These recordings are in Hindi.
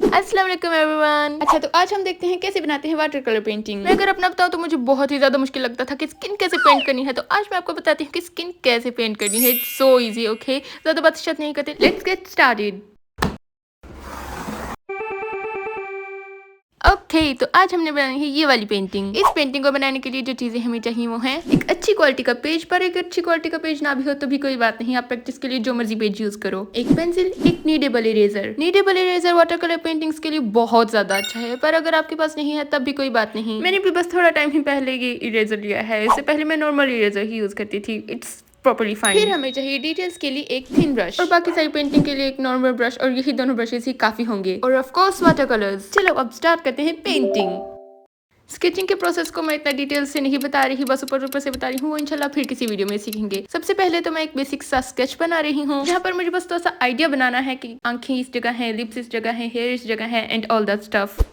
अस्सलाम वालेकुम एवरीवन। अच्छा, तो आज हम देखते हैं कैसे बनाते हैं वाटर कलर पेंटिंग। मैं अगर अपना बताऊं तो मुझे बहुत ही ज्यादा मुश्किल लगता था कि स्किन कैसे पेंट करनी है, तो आज मैं आपको बताती हूँ कि स्किन कैसे पेंट करनी है। It's so easy. ओके, ज्यादा बात नहीं करते, लेट्स गेट स्टार्टेड। ओके, तो आज हमने बनानी है ये वाली पेंटिंग। इस पेंटिंग को बनाने के लिए जो चीजें हमें चाहिए वो हैं एक अच्छी क्वालिटी का पेज। पर एक अच्छी क्वालिटी का पेज ना भी हो तो भी कोई बात नहीं, आप प्रैक्टिस के लिए जो मर्जी पेज यूज करो। एक पेंसिल, एक needable eraser. Needable eraser water colour paintings के लिए बहुत ज्यादा अच्छा है, पर अगर आपके पास नहीं है तब भी कोई बात नहीं। मैंने भी बस थोड़ा टाइम ही पहले ये इरेजर लिया है, इससे पहले मैं नॉर्मल इरेजर ही यूज करती थी। It's properly fine. फिर हमें चाहिए डिटेल्स के लिए एक थिन ब्रश और बाकी सारी पेंटिंग के लिए एक नॉर्मल ब्रश, और यही दोनों ब्रशेस ही काफी होंगे। और ऑफ कोर्स वाटर कलर्स। चलो अब स्टार्ट करते हैं पेंटिंग। स्केचिंग के प्रोसेस को मैं इतना डिटेल से नहीं बता रही, बस ऊपर ऊपर से बता रही हूँ, वो इंशाल्लाह फिर किसी वीडियो में सीखेंगे। सबसे पहले तो मैं एक बेसिक सा स्केच बना रही हूँ, जहाँ पर मुझे बस थोड़ा सा आइडिया बनाना है कि आंखें इस जगह है, लिप्स इस जगह है, हेयर इस जगह है एंड ऑल दैट स्टफ।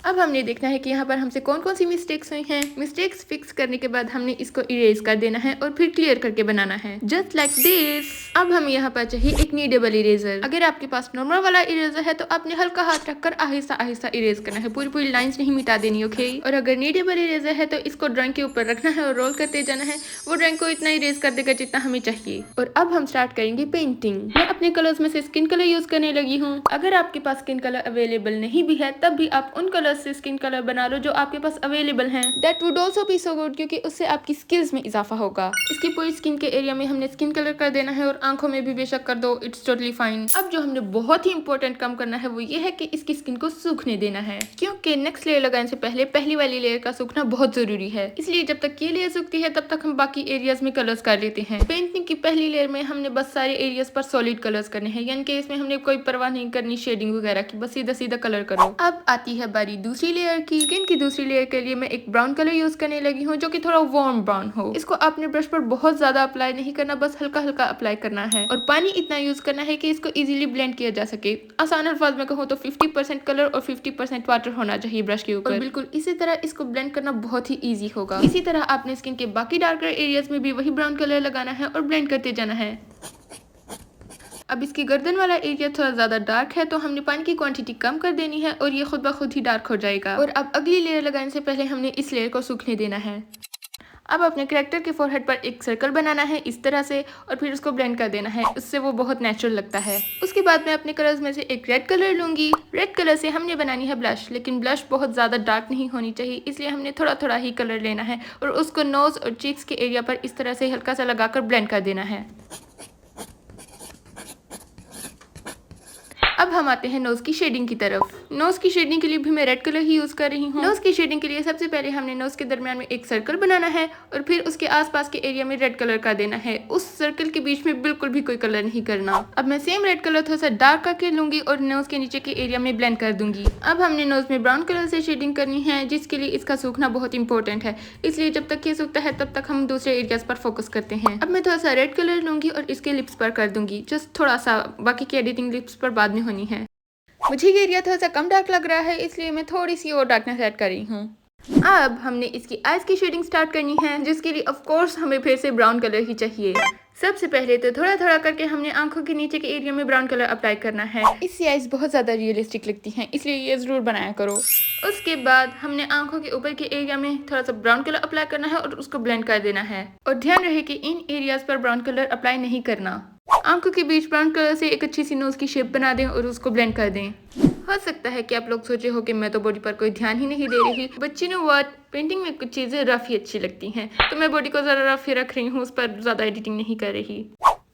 अब हमने देखना है कि यहाँ पर हमसे कौन कौन सी मिस्टेक्स हुई हैं। मिस्टेक्स फिक्स करने के बाद हमने इसको इरेज कर देना है और फिर क्लियर करके बनाना है, जस्ट लाइक दिस। अब हमें यहाँ पर चाहिए एक नीडेबल इरेजर। अगर आपके पास नॉर्मल वाला इरेजर है तो आपने हल्का हाथ रखकर आहिस्ता आहिस्ता इरेज करना है, पूरी पूरी लाइंस नहीं मिटा देनी, ओके। और अगर नीडेबल इरेजर है तो इसको ड्राइंग के ऊपर रखना है और रोल करते जाना है। वो ड्राइंग को इतना इरेज कर देगा जितना हमें चाहिए। और अब हम स्टार्ट करेंगे पेंटिंग। मैं अपने कलर्स में से स्किन कलर यूज करने लगी हूँ। अगर आपके पास स्किन कलर अवेलेबल नहीं भी है तब भी आप उन कलर से स्किन कलर बना लो जो आपके पास अवेलेबल हैं। That would also be so good, क्योंकि उससे आपकी स्किल्स में इजाफा होगा। इसकी पूरी स्किन के एरिया में हमने स्किन कलर कर देना है और आंखों में भी बेशक कर दो, इट्स टोटली फाइन। अब जो हमने बहुत ही इंपॉर्टेंट काम करना है वो ये है कि इसकी स्किन को सूखने देना है, क्योंकि नेक्स्ट लेयर लगाने से पहले पहली वाली लेयर का सूखना बहुत जरूरी है। इसलिए जब तक ये लेयर सूखती है तब तक हम बाकी एरियाज में कलर्स कर लेते हैं। पेंटिंग की पहली लेयर में हमने बस सारे एरियाज पर सॉलिड कलर्स करने हैं, यानी कि इसमें हमने कोई परवाह नहीं करनी शेडिंग वगैरह की, बस सीधा सीधा कलर करो। अब आती है बारी दूसरी लेयर की। स्किन की दूसरी लेयर के लिए मैं एक ब्राउन कलर यूज करने लगी हूँ, जो कि थोड़ा वार्म ब्राउन हो। इसको आपने ब्रश पर बहुत ज्यादा अप्लाई नहीं करना, बस हल्का हल्का अप्लाई करना है। और पानी इतना यूज करना है कि इसको इजीली ब्लेंड किया जा सके। आसान अल्फाज में कहूँ तो 50% कलर और 50% वाटर होना चाहिए ब्रश के ऊपर। बिल्कुल इसी तरह इसको ब्लेंड करना बहुत ही ईजी होगा। इसी तरह आपने स्किन के बाकी डार्कर एरियाज में भी वही ब्राउन कलर लगाना है और ब्लेंड करते जाना है। अब इसकी गर्दन वाला एरिया थोड़ा ज्यादा डार्क है, तो हमने पानी की क्वांटिटी कम कर देनी है और ये खुद ब खुद ही डार्क हो जाएगा। और अब अगली लेयर लगाने से पहले हमने इस लेयर को सूखने देना है। अब अपने कैरेक्टर के फोरहेड पर एक सर्कल बनाना है इस तरह से, और फिर उसको ब्लेंड कर देना है, उससे वो बहुत नेचुरल लगता है। उसके बाद मैं अपने कलर्स में से एक रेड कलर लूंगी। रेड कलर से हमने बनानी है ब्लश, लेकिन ब्लश बहुत ज्यादा डार्क नहीं होनी चाहिए, इसलिए हमने थोड़ा थोड़ा ही कलर लेना है और उसको नोज और चीक्स के एरिया पर इस तरह से हल्का सा लगाकर ब्लेंड कर देना है। अब हम आते हैं नोज की शेडिंग की तरफ। नोज की शेडिंग के लिए भी मैं रेड कलर ही यूज कर रही हूँ। नोज की शेडिंग के लिए सबसे पहले हमने नोज के दरमियान में एक सर्कल बनाना है और फिर उसके आसपास के एरिया में रेड कलर कर देना है। उस सर्कल के बीच में बिल्कुल भी कोई कलर नहीं करना। अब मैं सेम रेड कलर थोड़ा सा डार्क करके लूंगी और नोज के नीचे के एरिया में ब्लेंड कर दूंगी। अब हमने नोज में ब्राउन कलर से शेडिंग करनी है, जिसके लिए इसका सूखना बहुत इंपॉर्टेंट है, इसलिए जब तक ये सूखता है तब तक हम दूसरे एरियाज पर फोकस करते हैं। अब मैं थोड़ा सा रेड कलर लूंगी और इसके लिप्स पर कर दूंगी, जस्ट थोड़ा सा, बाकी की एडिटिंग लिप्स पर बाद में होनी है। मुझे ये एरिया थोड़ा सा कम डार्क लग रहा है, इसलिए मैं थोड़ी सी और डार्कनेस ऐड कर रही हूँ। अब हमने इसकी आईज की शेडिंग स्टार्ट करनी है, जिसके लिए ऑफ कोर्स हमें फिर से ब्राउन कलर ही चाहिए। सबसे पहले तो थोड़ा थोड़ा करके हमने आंखों के नीचे के एरिया में ब्राउन कलर अप्लाई करना है। इससे आईज बहुत ज्यादा रियलिस्टिक लगती हैं, इसलिए ये जरूर बनाया करो। उसके बाद हमने आंखों के ऊपर के एरिया में थोड़ा सा ब्राउन कलर अप्लाई करना है और उसको ब्लेंड कर देना है। और ध्यान रहे कि इन एरियाज पर ब्राउन कलर अप्लाई नहीं करना। आंखों के बीच ब्राउन कलर से एक अच्छी सी नोज की शेप बना दें और उसको ब्लेंड कर दें। हो सकता है कि आप लोग सोचे हो कि मैं तो बॉडी पर कोई ध्यान ही नहीं दे रही, but you know what, painting में कुछ चीजें रफ ही अच्छी लगती हैं, तो मैं बॉडी को जरा रफ ही रख रही हूँ, उस पर ज्यादा एडिटिंग नहीं कर रही।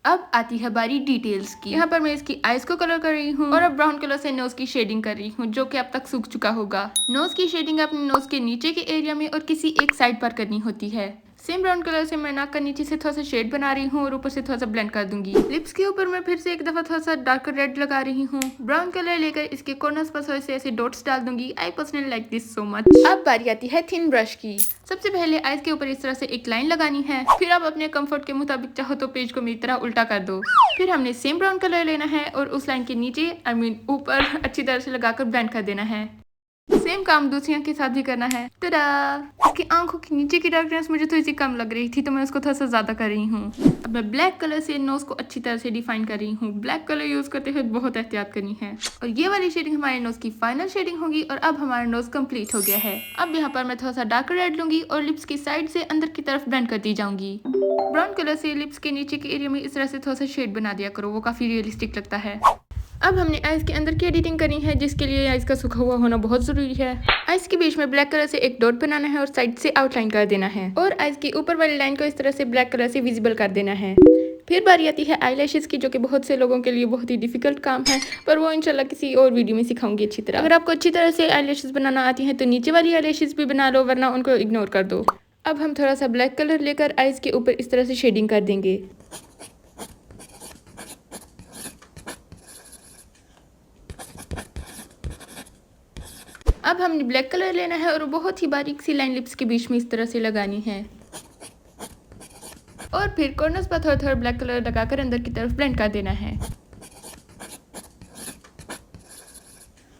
अब आती है बारी डिटेल्स की। यहाँ पर मैं इसकी आईज को कलर कर रही हूँ और अब ब्राउन कलर से नोज की शेडिंग कर रही हूँ, जो कि अब तक सूख चुका होगा। नोज की शेडिंग अपने नोज के नीचे के एरिया में और किसी एक साइड पर करनी होती है। सेम ब्राउन कलर से मैं नाक का नीचे से थोड़ा सा शेड बना रही हूँ और ऊपर से थोड़ा सा ब्लेंड कर दूंगी। लिप्स के ऊपर मैं फिर से एक दफा थोड़ा सा डार्कर रेड लगा रही हूँ। ब्राउन कलर लेकर इसके कॉर्नर्स पर थोड़े से ऐसे डॉट्स डाल दूंगी। I personally like this so much. अब बारी आती है थिन ब्रश की। सबसे पहले आईज के ऊपर इस तरह से एक लाइन लगानी है, फिर आप अपने कंफर्ट के मुताबिक चाहो तो पेज को मेरी तरह उल्टा कर दो। फिर हमने सेम ब्राउन कलर लेना है और उस लाइन के नीचे ऊपर अच्छी तरह से लगाकर ब्लेंड कर देना है। सेम काम दूसरी आंख के साथ भी करना है। tada! इसकी आंखों की नीचे की डार्कनेस मुझे थोड़ी सी कम लग रही थी तो मैं उसको थोड़ा सा ज्यादा कर रही हूँ। अब मैं ब्लैक कलर से नोज को अच्छी तरह से डिफाइन कर रही हूँ। ब्लैक कलर यूज करते हुए बहुत एहतियात करनी है। और ये वाली शेडिंग हमारे नोज की फाइनल शेडिंग होगी और अब हमारा नोज कंप्लीट हो गया है। अब यहाँ पर मैं थोड़ा सा डार्कर रेड लूंगी और लिप्स की साइड से अंदर की तरफ ब्लेंड करती जाऊंगी। ब्राउन कलर से लिप्स के नीचे के एरिया में इस तरह से थोड़ा सा शेड बना दिया करो, वो काफी रियलिस्टिक लगता है। अब हमने आइज के अंदर की एडिटिंग करनी है, जिसके लिए आइज का सूखा हुआ होना बहुत जरूरी है। आइज के बीच में ब्लैक कलर से एक डॉट बनाना है और साइड से आउटलाइन कर देना है और आइज की ऊपर वाली लाइन को इस तरह से ब्लैक कलर से विजिबल कर देना है। फिर बारी आती है आईलैशेस की, जो कि बहुत से लोगों के लिए बहुत ही डिफिकल्ट काम है, पर वो इंशाल्लाह किसी और वीडियो में सिखाऊंगी अच्छी तरह। अगर आपको अच्छी तरह से आईलैशेस बनाना आती हैं तो नीचे वाली आईलैशेस भी बना लो, वरना उनको इग्नोर कर दो। अब हम थोड़ा सा ब्लैक कलर लेकर आइज के ऊपर इस तरह से शेडिंग कर देंगे। अब हमने ब्लैक कलर लेना है और बहुत ही बारीक सी लाइन लिप्स के बीच में इस तरह से लगानी है और फिर कॉर्नर्स पर थोड़ा थोड़ा ब्लैक कलर लगाकर अंदर की तरफ ब्लेंड कर देना है।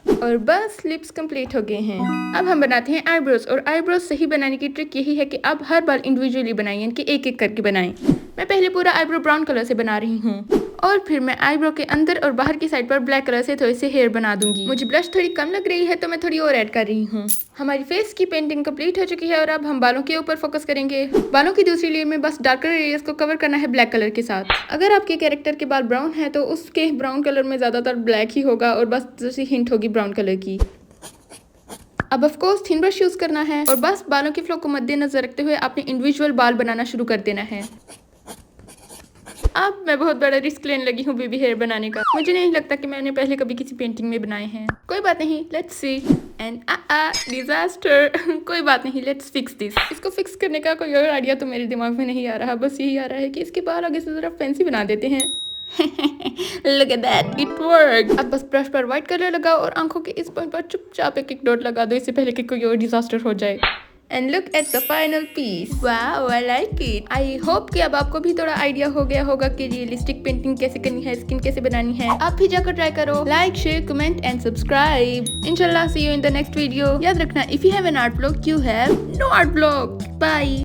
और बस लिप्स कंप्लीट हो गए हैं। अब हम बनाते हैं आईब्रोज, और आईब्रोज सही बनाने की ट्रिक यही है कि आप हर बार इंडिविजुअली बनाएं, यानी कि एक एक करके बनाएं। मैं पहले पूरा आईब्रो ब्राउन कलर से बना रही हूँ और फिर मैं आईब्रो के अंदर और बाहर की साइड पर ब्लैक कलर से थोड़े से हेयर बना दूंगी। मुझे ब्लश थोड़ी कम लग रही है तो मैं थोड़ी और ऐड कर रही हूँ। हमारी फेस की पेंटिंग कंप्लीट हो चुकी है और अब हम बालों के ऊपर फोकस करेंगे। बालों की दूसरी लेयर में बस डार्कर एरियाज को कवर करना है ब्लैक कलर के साथ। अगर आपके कैरेक्टर के बाल ब्राउन है तो उसके ब्राउन कलर में ज्यादातर ब्लैक ही होगा और बस जैसी हिंट होगी ब्राउन कलर की। अब of course thin brush use करना है और बस बालों के फ्लो को मद्देनजर रखते हुए आपने इंडिविजुअल बाल बनाना शुरू कर देना है। अब मैं बहुत बड़ा रिस्क लेने लगी हूँ बेबी हेयर बनाने का। मुझे नहीं लगता कि मैंने पहले कभी किसी पेंटिंग में बनाए हैं। कोई बात नहीं, लेट्स सी। And disaster. कोई बात नहीं, लेट्स फिक्स दिस। इसको फिक्स करने का कोई और आइडिया तो मेरे दिमाग में नहीं आ रहा, बस यही आ रहा है कि इसके बाल आगे से जरा फैंसी बना देते हैं। Look at that, it worked. अब बस ब्रश पर व्हाइट कलर लगाओ और आंखों के इस पॉइंट पर चुपचाप एक एक डॉट लगा दो, इससे पहले कि कोई और डिजास्टर हो जाए। And look at the final piece. Wow, I like it. I hope कि अब आपको भी थोड़ा आइडिया हो गया होगा कि रियलिस्टिक पेंटिंग कैसे करनी है, स्किन कैसे बनानी है। आप भी जाकर ट्राई करो। Like, share, comment and subscribe. Inshallah, see you in the next video. याद रखना, if you have an art block, you have no art block. Bye.